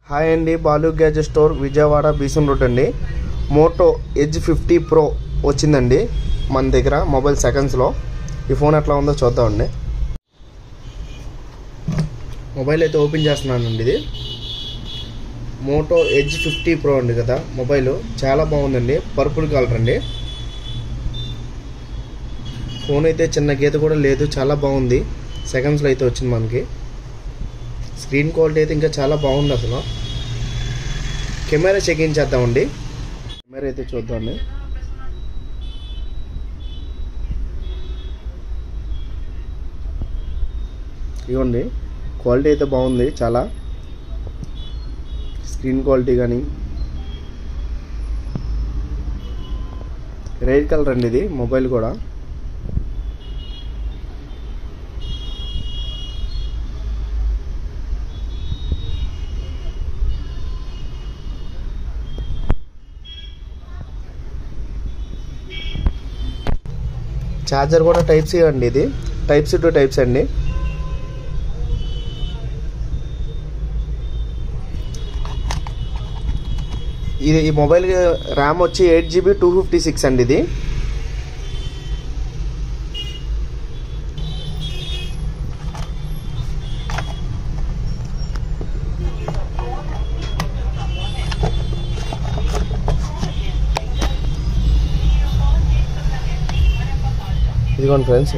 Hi అండి, Balu gadget store Vijayawada Besant road అండి. Moto Edge 50 pro వచ్చిందండి మన దగ్గర మొబైల్ సెకండ్స్లో. ఈ ఫోన్ ఎట్లా ఉందో చూద్దామండి. మొబైల్ అయితే ఓపెన్ చేస్తున్నానండి. ఇది మోటో ఎడ్జ్ 50 ప్రో అండి కదా. మొబైల్ చాలా బాగుందండి, పర్పుల్ కలర్ అండి. ఫోన్ అయితే చిన్న గీత కూడా లేదు, చాలా బాగుంది. సెకండ్స్లో అయితే వచ్చింది మనకి. స్క్రీన్ క్వాలిటీ అయితే ఇంకా చాలా బాగుంది. అసలు కెమెరా చెక్ ఇన్ చేద్దామండి. కెమెరా అయితే చూద్దామండి. ఇవ్వండి, క్వాలిటీ అయితే బాగుంది చాలా. స్క్రీన్ క్వాలిటీ కానీ రెడ్ కలర్ అండి. ఇది మొబైల్ కూడా ఛార్జర్ కూడా టైప్ సి అండి. ఇది type C to type C అండి. ఇది ఈ మొబైల్ ర్యామ్ వచ్చి 8GB 256 అండి. ఇది ఇదిగోండి ఫ్రెండ్స్,